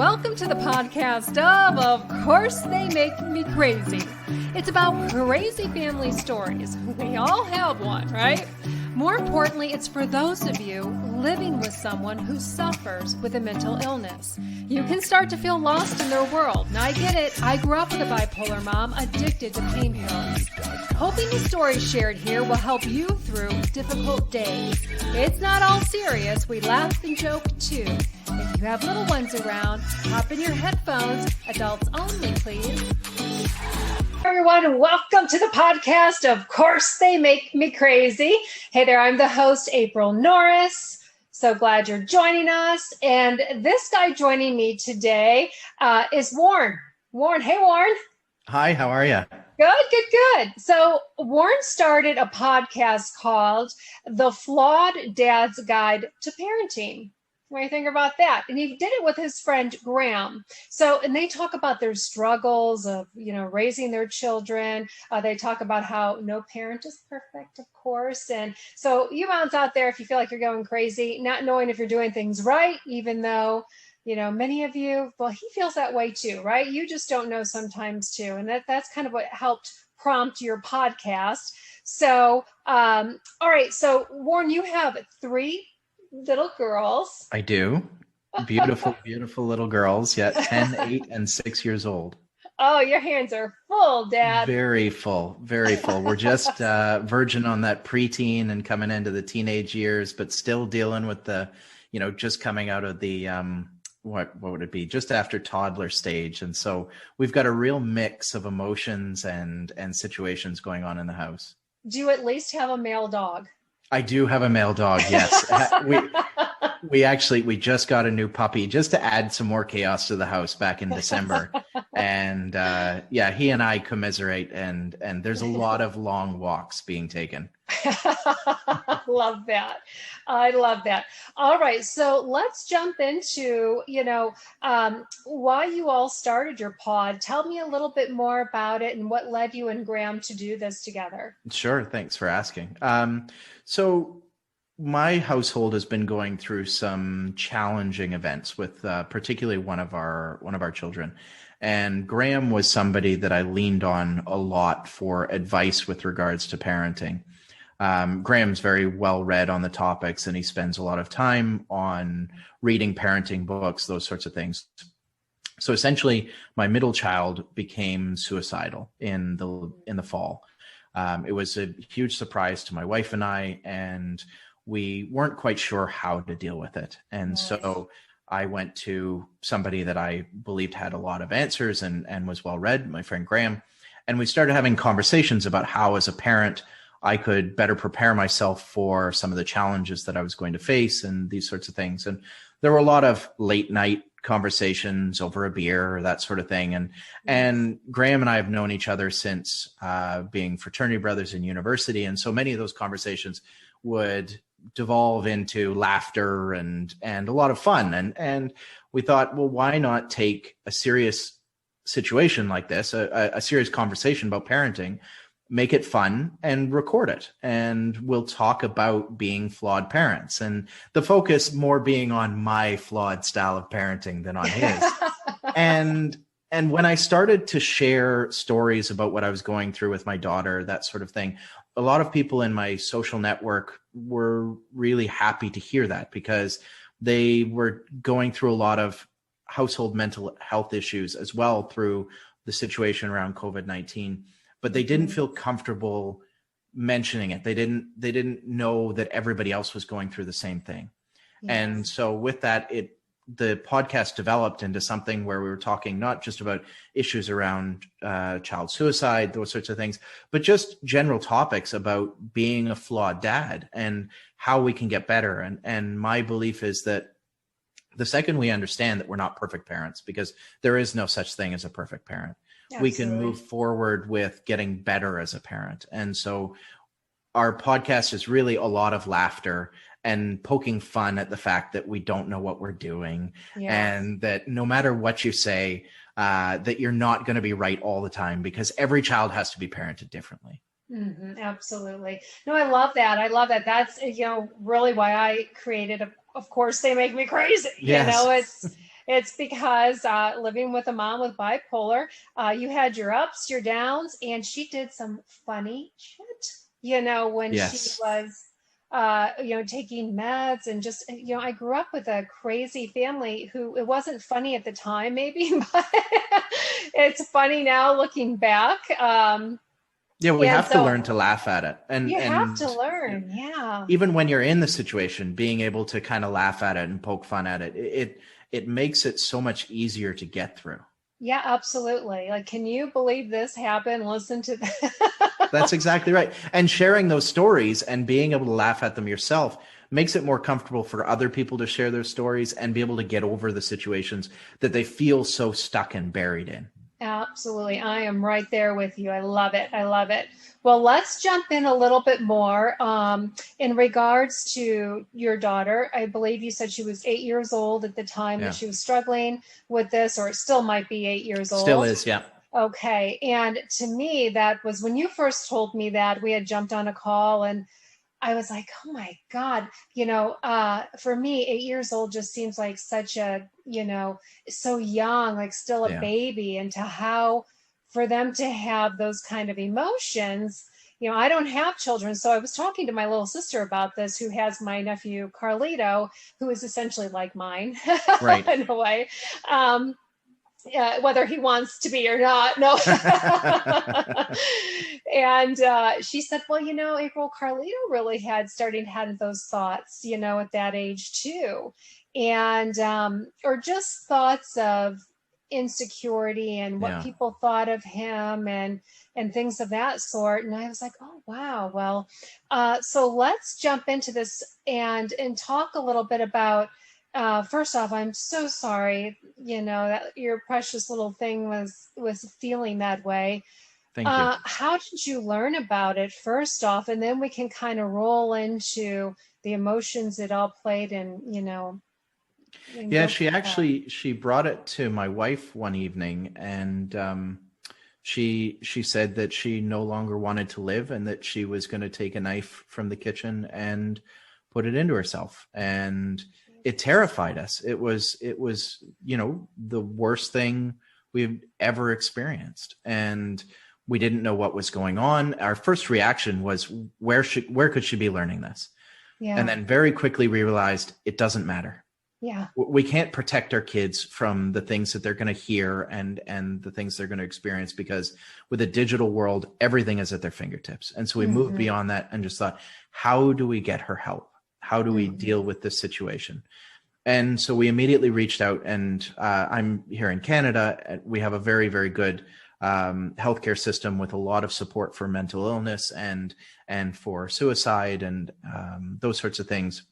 Welcome to the podcast of course they make me crazy. It's about crazy family stories. We all have one, right? More importantly, it's for those of you living with someone who suffers with a mental illness. You can start to feel lost in their world. Now, I get it. I grew up with a bipolar mom addicted to painkillers. Hoping the stories shared here will help you through difficult days. It's not all serious. We laugh and joke too. If you have little ones around, hop in your headphones. Adults only, please. Everyone, and welcome to the podcast. Of course, they make me crazy. Hey there, I'm the host, April Norris. So glad you're joining us. And this guy joining me today is Warren. Warren, hey, Warren. Hi, how are you? Good. So Warren started a podcast called The Flawed Dad's Guide to Parenting. What do you think about that? And he did it with his friend Graham. And they talk about their struggles of, raising their children. They talk about how no parent is perfect, of course. And so you moms out there, if you feel like you're going crazy, not knowing if you're doing things right, even though, many of you, well, he feels that way too, right? You just don't know sometimes too. And that's kind of what helped prompt your podcast. So, all right. So Warren, you have 3 little girls. I do. Beautiful, beautiful little girls. Yeah, 10, 8, and 6 years old. Oh, your hands are full, Dad. Very full, very full. We're just virgin on that preteen and coming into the teenage years, but still dealing with the, just coming out of the, what would it be? Just after toddler stage. And so we've got a real mix of emotions and situations going on in the house. Do you at least have a male dog? I do have a male dog, yes. We just got a new puppy just to add some more chaos to the house back in December. And he and I commiserate and there's a lot of long walks being taken. Love that. I love that. All right. So let's jump into, why you all started your pod. Tell me a little bit more about it and what led you and Graham to do this together. Sure. Thanks for asking. So my household has been going through some challenging events with particularly one of our children. And Graham was somebody that I leaned on a lot for advice with regards to parenting. Graham's very well read on the topics and he spends a lot of time on reading parenting books, those sorts of things. So essentially my middle child became suicidal in the fall. It was a huge surprise to my wife and I, and we weren't quite sure how to deal with it. And so I went to somebody that I believed had a lot of answers and was well read, my friend Graham, and we started having conversations about how as a parent I could better prepare myself for some of the challenges that I was going to face and these sorts of things. And there were a lot of late night conversations over a beer or that sort of thing. And Graham and I have known each other since being fraternity brothers in university. And so many of those conversations would devolve into laughter and a lot of fun. And we thought, well, why not take a serious situation like this, a serious conversation about parenting, make it fun and record it. And we'll talk about being flawed parents and the focus more being on my flawed style of parenting than on his. And when I started to share stories about what I was going through with my daughter, that sort of thing, a lot of people in my social network were really happy to hear that because they were going through a lot of household mental health issues as well through the situation around COVID-19. But they didn't feel comfortable mentioning it. They didn't know that everybody else was going through the same thing. Yes. And so with that, the podcast developed into something where we were talking not just about issues around child suicide, those sorts of things, but just general topics about being a flawed dad and how we can get better. And my belief is that the second we understand that we're not perfect parents, because there is no such thing as a perfect parent, Absolutely. We can move forward with getting better as a parent. And so our podcast is really a lot of laughter and poking fun at the fact that we don't know what we're doing. Yes. And that no matter what you say, that you're not going to be right all the time because every child has to be parented differently. Mm-hmm, absolutely. No, I love that. That's, really why I created of course they make me crazy. Yes. It's because living with a mom with bipolar, you had your ups, your downs, and she did some funny shit, when she Yes. was, taking meds and just, I grew up with a crazy family who it wasn't funny at the time, maybe, but it's funny now looking back. Yeah, we And have to so learn to laugh at it. And you have to and learn. Yeah. even when you're in the situation, being able to kind of laugh at it and poke fun at it, it makes it so much easier to get through. Yeah, absolutely. Like, can you believe this happened? Listen to that. That's exactly right. And sharing those stories and being able to laugh at them yourself makes it more comfortable for other people to share their stories and be able to get over the situations that they feel so stuck and buried in. Absolutely. I am right there with you. I love it. I love it. Well, let's jump in a little bit more in regards to your daughter. I believe you said she was 8 years old at the time that Yeah. she was struggling with this, or it still might be 8 years Still old. is. Yeah. Okay. And to me, that was when you first told me that we had jumped on a call and I was like, oh my God, for me, 8 years old just seems like such a, so young, like still a Yeah. baby, and to how for them to have those kind of emotions. I don't have children. So I was talking to my little sister about this, who has my nephew, Carlito, who is essentially like mine Right. in a way. Whether he wants to be or not. No. And she said, well, April, Carlito really had those thoughts, at that age too. And, or just thoughts of insecurity and what Yeah. people thought of him and things of that sort. And I was like, oh, wow. Well, so let's jump into this and talk a little bit about first off, I'm so sorry, that your precious little thing was feeling that way. Thank you. How did you learn about it first off? And then we can kind of roll into the emotions it all played and Yeah, go she from there. actually she brought it to my wife one evening, and she said that she no longer wanted to live and that she was going to take a knife from the kitchen and put it into herself. And it terrified us. It was the worst thing we've ever experienced, and we didn't know what was going on. Our first reaction was, where could she be learning this? And Yeah. then very quickly we realized it doesn't matter. Yeah. We can't protect our kids from the things that they're going to hear and the things they're going to experience, because with a digital world, everything is at their fingertips. And so we moved Mm-hmm. beyond that and just thought, how do we get her help? How do we Mm-hmm. deal with this situation? And so we immediately reached out, and I'm here in Canada. We have a very, very good healthcare system with a lot of support for mental illness and for suicide and those sorts of things.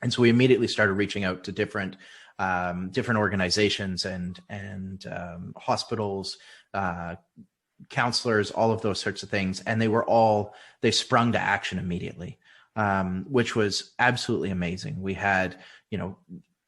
And so we immediately started reaching out to different organizations and hospitals, counselors, all of those sorts of things. And they sprung to action immediately, which was absolutely amazing. We had,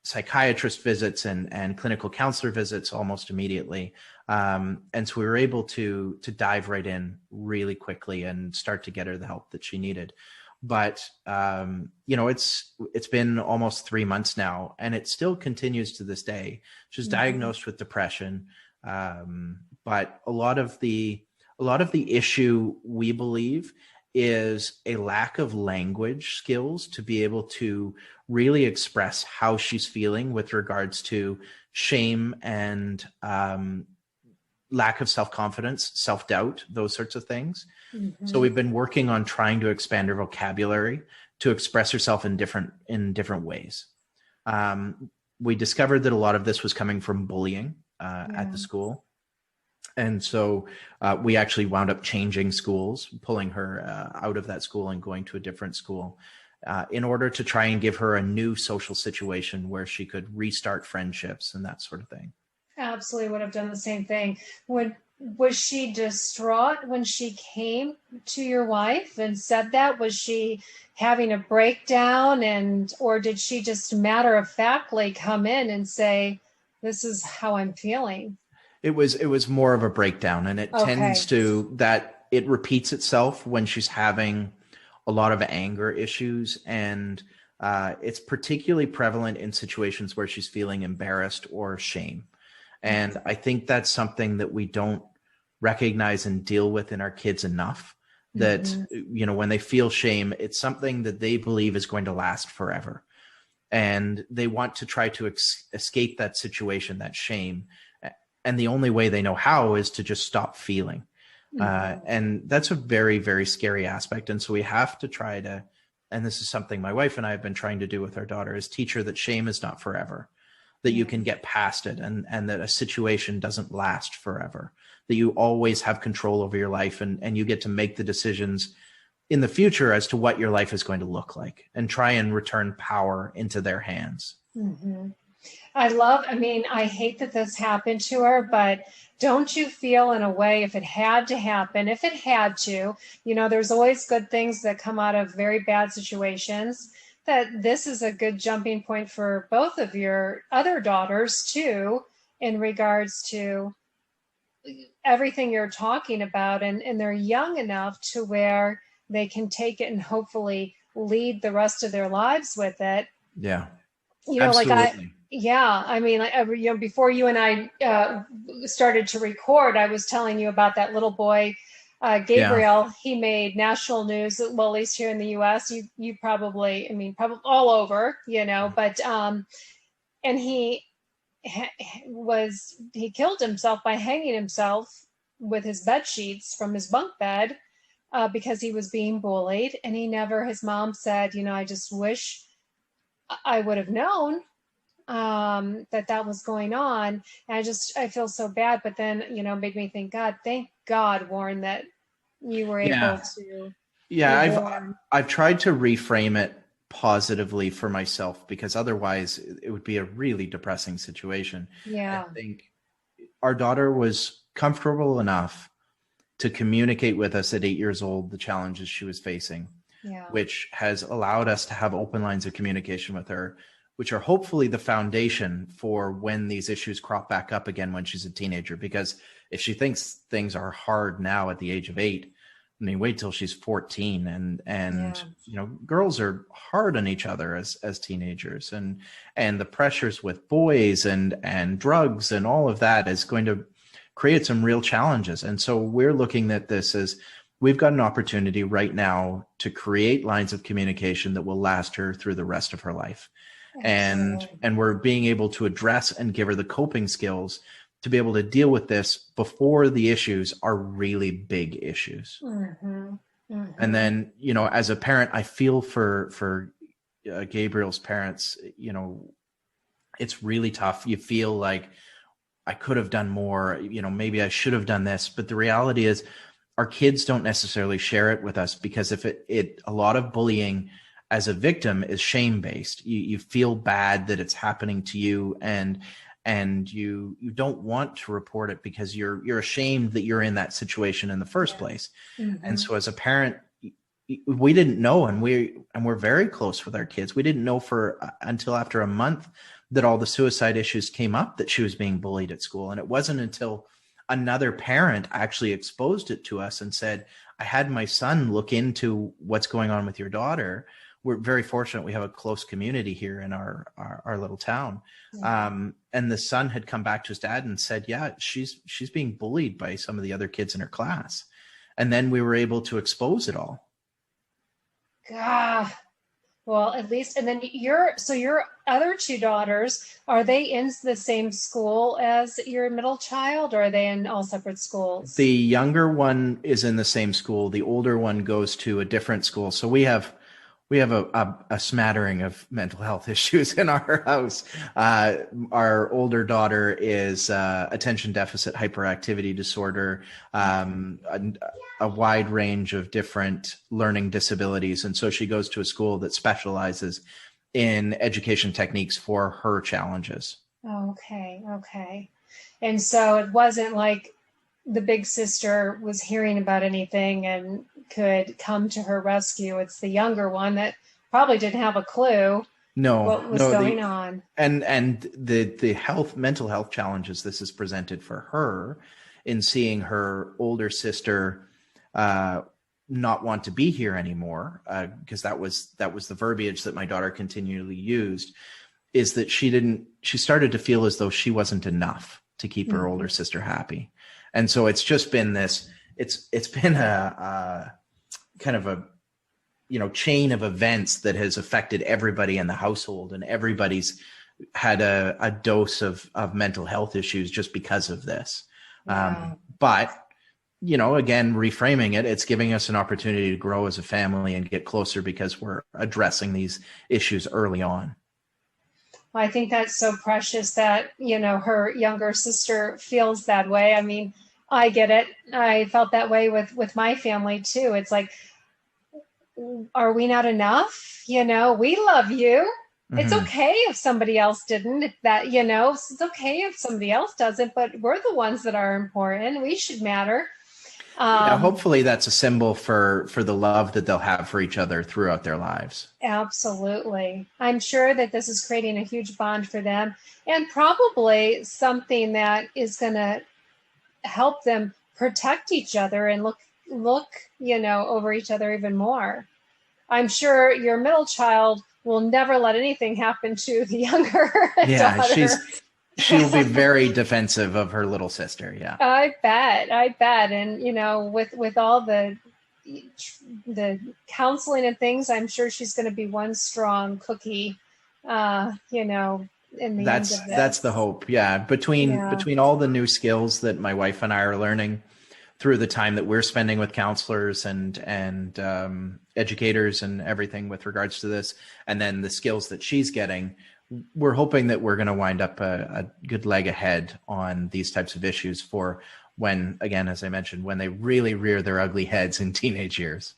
psychiatrist visits and clinical counselor visits almost immediately. And so we were able to dive right in really quickly and start to get her the help that she needed. But, it's been almost 3 months now, and it still continues to this day. She's diagnosed with depression. But a lot of the issue, we believe, is a lack of language skills to be able to really express how she's feeling with regards to shame and lack of self-confidence, self-doubt, those sorts of things. Mm-hmm. So we've been working on trying to expand her vocabulary to express herself in different ways. We discovered that a lot of this was coming from bullying at the school. And so we actually wound up changing schools, pulling her out of that school and going to a different school in order to try and give her a new social situation where she could restart friendships and that sort of thing. Absolutely would have done the same thing. Was she distraught when she came to your wife and said that? Was she having a breakdown, or did she just matter of factly come in and say, this is how I'm feeling? It was more of a breakdown, and it tends to that it repeats itself when she's having a lot of anger issues and It's particularly prevalent in situations where she's feeling embarrassed or shame. And I think that's something that we don't recognize and deal with in our kids enough, that, when they feel shame, it's something that they believe is going to last forever. And they want to try to escape that situation, that shame. And the only way they know how is to just stop feeling. And that's a very, very scary aspect. And so we have to try to, and this is something my wife and I have been trying to do with our daughter, is teach her that shame is not forever, that you can get past it, and that a situation doesn't last forever, that you always have control over your life, and you get to make the decisions in the future as to what your life is going to look like, and try and return power into their hands. I hate that this happened to her, but don't you feel in a way, if it had to happen, if it had to, there's always good things that come out of very bad situations, that this is a good jumping point for both of your other daughters too, in regards to everything you're talking about, and they're young enough to where they can take it and hopefully lead the rest of their lives with it. Yeah. Absolutely. Before you and I started to record, I was telling you about that little boy, Gabriel. Yeah. He made national news, well, at least here in the U.S. You probably all over, but and he killed himself by hanging himself with his bed sheets from his bunk bed because he was being bullied, and his mom said, I just wish I would have known that was going on. And I feel so bad, but then, made me think, thank God, Warren, that you were able to. Yeah. I've tried to reframe it positively for myself, because otherwise it would be a really depressing situation. Yeah. I think our daughter was comfortable enough to communicate with us at 8 years old the challenges she was facing. Yeah. Which has allowed us to have open lines of communication with her, which are hopefully the foundation for when these issues crop back up again when she's a teenager. Because if she thinks things are hard now at the age of 8, wait till she's 14. And girls are hard on each other as teenagers, and the pressures with boys and drugs and all of that is going to create some real challenges. And so we're looking at this as, we've got an opportunity right now to create lines of communication that will last her through the rest of her life. And we're being able to address and give her the coping skills to be able to deal with this before the issues are really big issues. And then, as a parent, I feel for Gabriel's parents, it's really tough. You feel like, I could have done more, maybe I should have done this. But the reality is, our kids don't necessarily share it with us, because if a lot of bullying as a victim is shame-based. You feel bad that it's happening to you, and you don't want to report it because you're ashamed that you're in that situation in the first place. And so as a parent, we didn't know, and we're very close with our kids. We didn't know until after a month that all the suicide issues came up, that she was being bullied at school. And it wasn't until another parent actually exposed it to us and said, I had my son look into what's going on with your daughter. We're very fortunate. We have a close community here in our little town. And the son had come back to his dad and said, yeah, she's being bullied by some of the other kids in her class. And then we were able to expose it all. God. Well, at least, and then your other two daughters, are they in the same school as your middle child, or are they in all separate schools? The younger one is in the same school. The older one goes to a different school. So we have a smattering of mental health issues in our house. Our older daughter is attention deficit hyperactivity disorder, a wide range of different learning disabilities. And so she goes to a school that specializes in education techniques for her challenges. Okay. And so it wasn't like the big sister was hearing about anything and could come to her rescue. It's the younger one that probably didn't have a clue what was going on. And the mental health challenges this has presented for her in seeing her older sister not want to be here anymore, because that was the verbiage that my daughter continually used, is that she started to feel as though she wasn't enough to keep her older sister happy. And so it's just been it's been a kind of a, chain of events that has affected everybody in the household, and everybody's had a dose of mental health issues just because of this. Wow. But, again, reframing it, it's giving us an opportunity to grow as a family and get closer because we're addressing these issues early on. I think that's so precious that, her younger sister feels that way. I mean, I get it. I felt that way with my family too. It's like, are we not enough? We love you. It's okay if somebody else didn't. It's okay if somebody else doesn't, but we're the ones that are important. We should matter. Hopefully that's a symbol for the love that they'll have for each other throughout their lives. Absolutely. I'm sure that this is creating a huge bond for them, and probably something that is going to help them protect each other and look, over each other even more. I'm sure your middle child will never let anything happen to the younger daughter. She'll be very defensive of her little sister. Yeah. I bet. And, with all the counseling and things, I'm sure she's going to be one strong cookie, in the end of this. That's the hope. Yeah. Between all the new skills that my wife and I are learning through the time that we're spending with counselors and educators and everything with regards to this, and then the skills that she's getting, we're hoping that we're going to wind up a good leg ahead on these types of issues for when, again, as I mentioned, when they really rear their ugly heads in teenage years.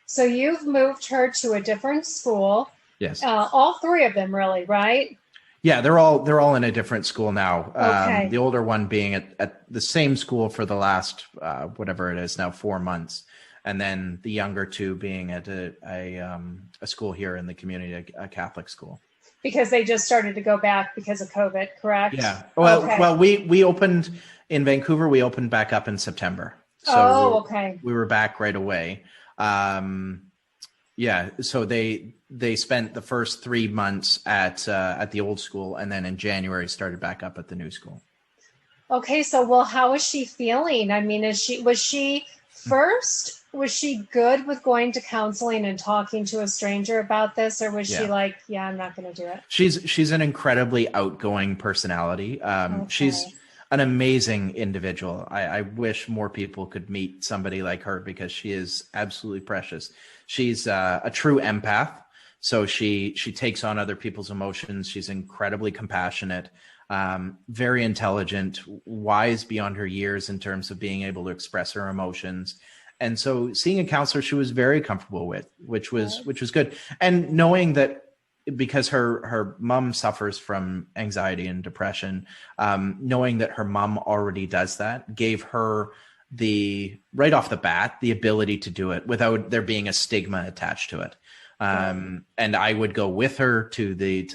So you've moved her to a different school. Yes. All three of them, really, right? Yeah, they're all in a different school now. Okay. The older one being at the same school for the last whatever it is now, 4 months, and then the younger two being at a school here in the community, a Catholic school. Because they just started to go back because of COVID, correct? Yeah. Well, we opened in Vancouver. We opened back up in September. So okay. We were back right away. Yeah. So they spent the first 3 months at the old school, and then in January started back up at the new school. Okay. So, how is she feeling? I mean, was she good with going to counseling and talking to a stranger about this, or was she like, yeah, I'm not going to do it? She's an incredibly outgoing personality. She's an amazing individual. I wish more people could meet somebody like her because she is absolutely precious. She's a true empath. So she takes on other people's emotions. She's incredibly compassionate, very intelligent, wise beyond her years in terms of being able to express her emotions. And so seeing a counselor she was very comfortable with, which was good. And knowing that because her mom suffers from anxiety and depression, knowing that her mom already does that gave her right off the bat, the ability to do it without there being a stigma attached to it. And I would go with her to the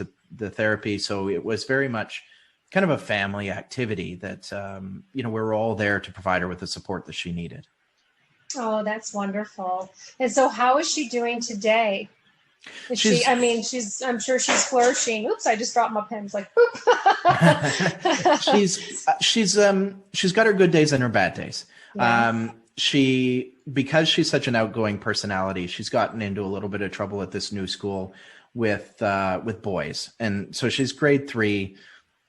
therapy. So it was very much kind of a family activity that, we were all there to provide her with the support that she needed. Oh, that's wonderful. And so how is she doing today? I'm sure she's flourishing. Oops, I just dropped my pen. It's like, boop. She's got her good days and her bad days. Yeah. Because she's such an outgoing personality, she's gotten into a little bit of trouble at this new school with boys. And so she's grade 3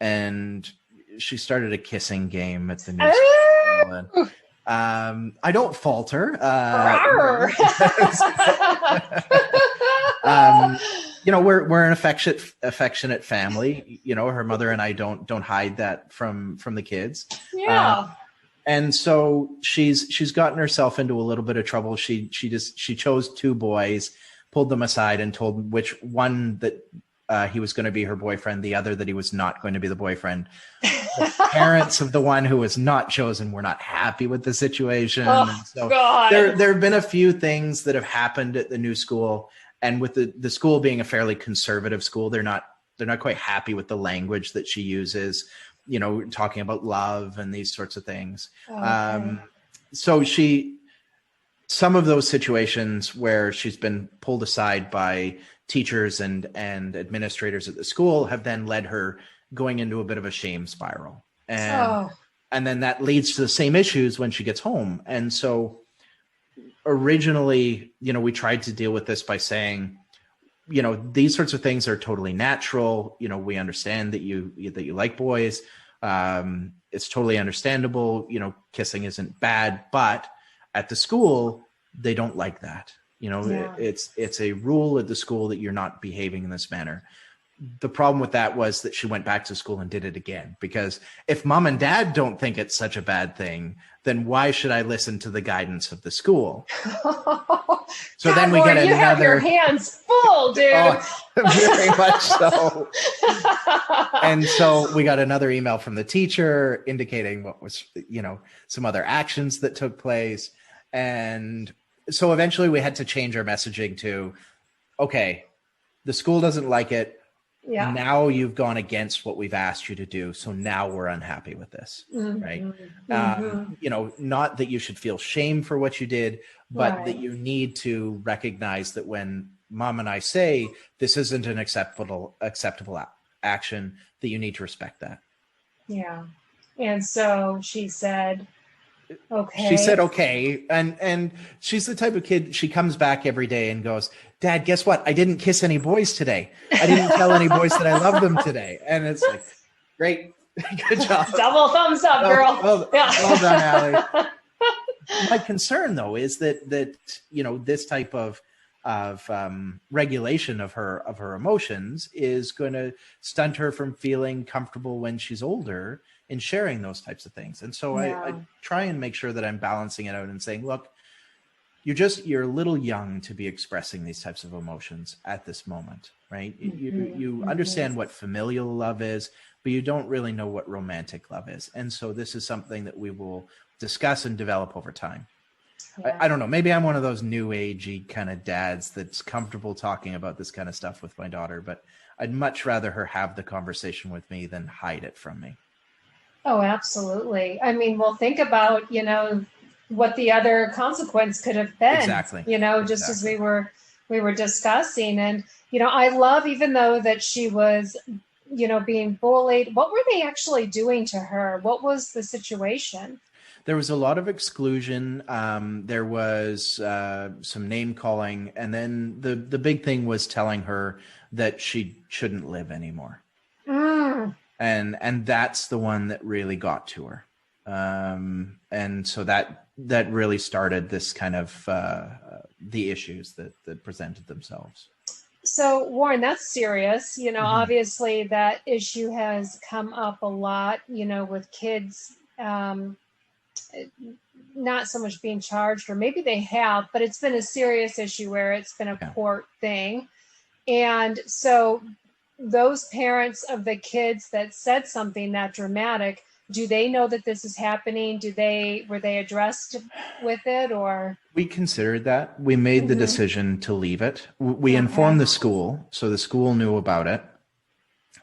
and she started a kissing game at the new school. I don't fault her. We're an affectionate family. Her mother and I don't hide that from the kids. Yeah. And so she's gotten herself into a little bit of trouble. She chose 2 boys, pulled them aside, and told which one that he was going to be her boyfriend, the other that he was not going to be the boyfriend. The parents of the one who was not chosen were not happy with the situation. Oh, and so God. There have been a few things that have happened at the new school, and with the school being a fairly conservative school, they're not quite happy with the language that she uses, talking about love and these sorts of things. Okay. So she some of those situations where she's been pulled aside by teachers and administrators at the school have then led her going into a bit of a shame spiral. And then that leads to the same issues when she gets home. And so originally, we tried to deal with this by saying, these sorts of things are totally natural. We understand that you like boys. It's totally understandable. Kissing isn't bad, but at the school, they don't like that. It's a rule at the school that you're not behaving in this manner. The problem with that was that she went back to school and did it again, because if mom and dad don't think it's such a bad thing, then why should I listen to the guidance of the school? So then we get another. You have your hands full, dude. Oh, very much so. And so we got another email from the teacher indicating what was, some other actions that took place. And so eventually we had to change our messaging to, okay, the school doesn't like it. Yeah. Now you've gone against what we've asked you to do. So now we're unhappy with this, right? Not that you should feel shame for what you did, but that you need to recognize that when mom and I say this isn't an acceptable action, that you need to respect that. Yeah. And so she said, okay. She said, okay. And she's the type of kid, she comes back every day and goes, Dad, guess what? I didn't kiss any boys today. I didn't tell any boys that I love them today. And it's like, great. Good job. Double thumbs up, girl. Well done, Allie. My concern, though, is that this type of regulation of her emotions is going to stunt her from feeling comfortable when she's older in sharing those types of things. And so I try and make sure that I'm balancing it out and saying, look, you're a little young to be expressing these types of emotions at this moment, right? You understand what familial love is, but you don't really know what romantic love is. And so this is something that we will discuss and develop over time. Yeah. I don't know. Maybe I'm one of those new agey kind of dads that's comfortable talking about this kind of stuff with my daughter, but I'd much rather her have the conversation with me than hide it from me. Oh, absolutely. I mean, well, think about, what the other consequence could have been. Exactly. Just as we were discussing. And, I love, even though that she was, being bullied, what were they actually doing to her? What was the situation? There was a lot of exclusion. There was some name calling. And then the big thing was telling her that she shouldn't live anymore. And that's the one that really got to her. And so that really started this kind of the issues that presented themselves. So Warren, that's serious. Obviously that issue has come up a lot, with kids, not so much being charged, or maybe they have, but it's been a serious issue where it's been a court thing. And so those parents of the kids that said something that dramatic, do they know that this is happening? Were they addressed with it, or? We considered that. We made the decision to leave it. We informed the school, so the school knew about it.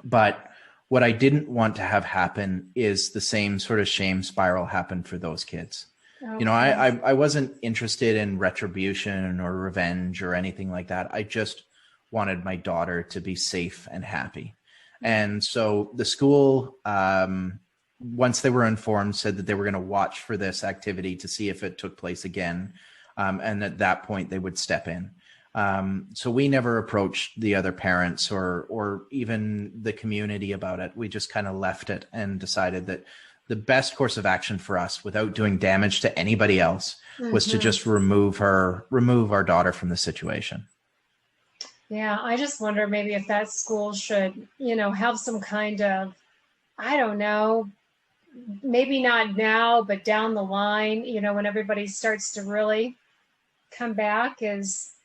But what I didn't want to have happen is the same sort of shame spiral happen for those kids. Okay. I wasn't interested in retribution or revenge or anything like that. I just wanted my daughter to be safe and happy. And so the school, once they were informed, said that they were going to watch for this activity to see if it took place again. And at that point they would step in. So we never approached the other parents or even the community about it. We just kind of left it and decided that the best course of action for us, without doing damage to anybody else, was to just remove our daughter from the situation. Yeah, I just wonder maybe if that school should, have some kind of, I don't know, maybe not now, but down the line, when everybody starts to really come back,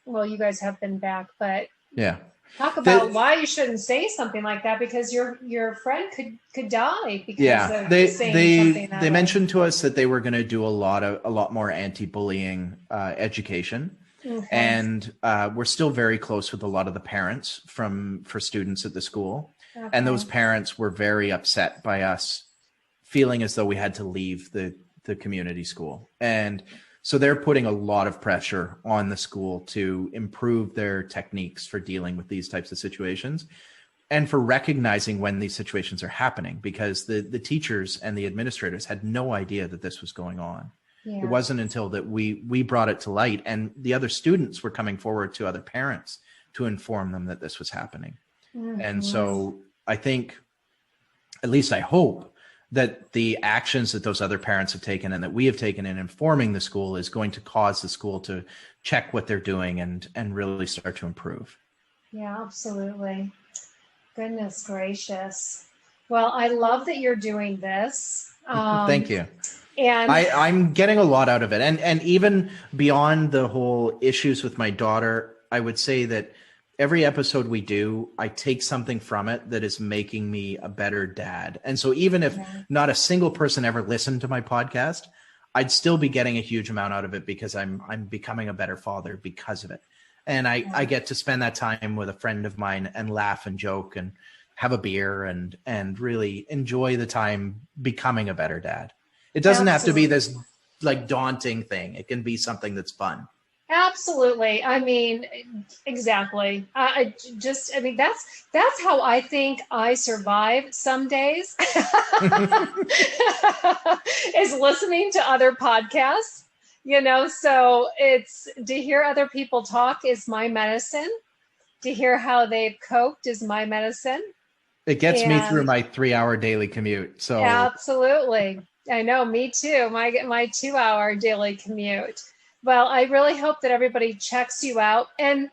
well, you guys have been back, but yeah, talk about why you shouldn't say something like that, because your friend could die because of saying something that they mentioned to us that they were going to do a lot more anti-bullying education. Okay. And we're still very close with a lot of the parents for students at the school. Okay. And those parents were very upset by us feeling as though we had to leave the community school. And So they're putting a lot of pressure on the school to improve their techniques for dealing with these types of situations and for recognizing when these situations are happening, because the teachers and the administrators had no idea that this was going on. Yeah. It wasn't until that we brought it to light, and the other students were coming forward to other parents to inform them that this was happening. Mm-hmm. And so I think, at least I hope, that the actions that those other parents have taken and that we have taken in informing the school is going to cause the school to check what they're doing and really start to improve. Yeah, absolutely. Goodness gracious. Well, I love that you're doing this. Thank you. And I'm getting a lot out of it. And even beyond the whole issues with my daughter, I would say that every episode we do, I take something from it that is making me a better dad. And so even if not a single person ever listened to my podcast, I'd still be getting a huge amount out of it because I'm becoming a better father because of it. And I get to spend that time with a friend of mine and laugh and joke and have a beer and really enjoy the time becoming a better dad. It doesn't have to be this like daunting thing. It can be something that's fun. Absolutely. I mean, exactly. That's how I think I survive some days is listening to other podcasts, so it's to hear other people talk is my medicine. To hear how they've coped is my medicine. It gets me through my 3-hour daily commute. So absolutely. I know, me too. My 2-hour daily commute. Well, I really hope that everybody checks you out. And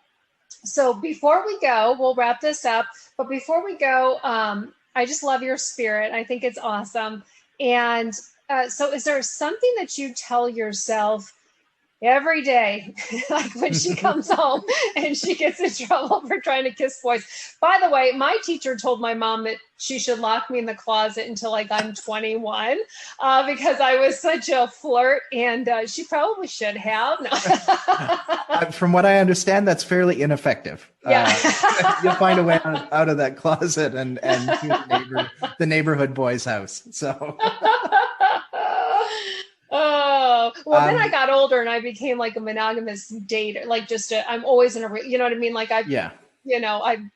so before we go, we'll wrap this up. But before we go, I just love your spirit. I think it's awesome. And so is there something that you tell yourself every day, like when she comes home and she gets in trouble for trying to kiss boys? By the way, my teacher told my mom that she should lock me in the closet until like I'm 21 because I was such a flirt, and she probably should have. No. From what I understand, that's fairly ineffective. Yeah. You'll find a way out of that closet and to the neighborhood boy's house. So. Oh, well, then I got older and I became like a monogamous dater, like I'm always in you know what I mean? Like I'm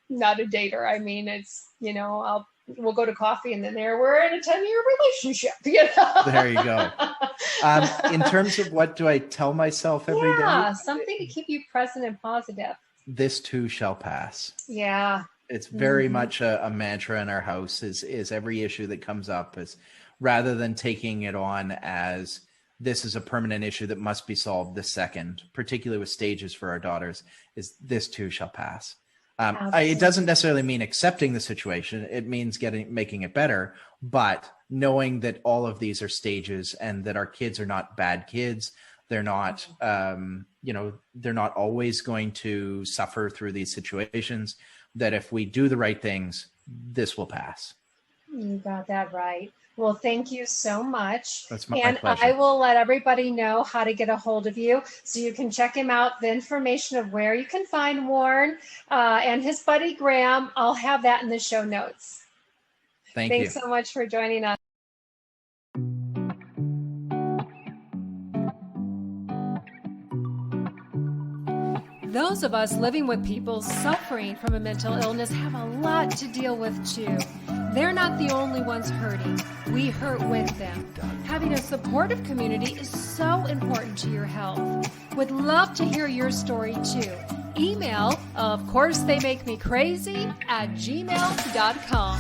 not a dater. I mean, it's, we'll go to coffee and then we're in a 10-year relationship, There you go. In terms of what do I tell myself every day? Yeah, something to keep you present and positive. This too shall pass. Yeah. It's very much a mantra in our house is every issue that comes up is, rather than taking it on as this is a permanent issue that must be solved this second, particularly with stages for our daughters, is this too shall pass. It doesn't necessarily mean accepting the situation. It means making it better, but knowing that all of these are stages and that our kids are not bad kids. They're not, they're not always going to suffer through these situations, that if we do the right things, this will pass. You got that right. Well, thank you so much. That's my pleasure. I will let everybody know how to get a hold of you so you can check him out. The information of where you can find Warren and his buddy Graham, I'll have that in the show notes. Thanks so much for joining us. Those of us living with people suffering from a mental illness have a lot to deal with too. They're not the only ones hurting. We hurt with them. Having a supportive community is so important to your health. Would love to hear your story too. Email, of course they make me crazy, @gmail.com.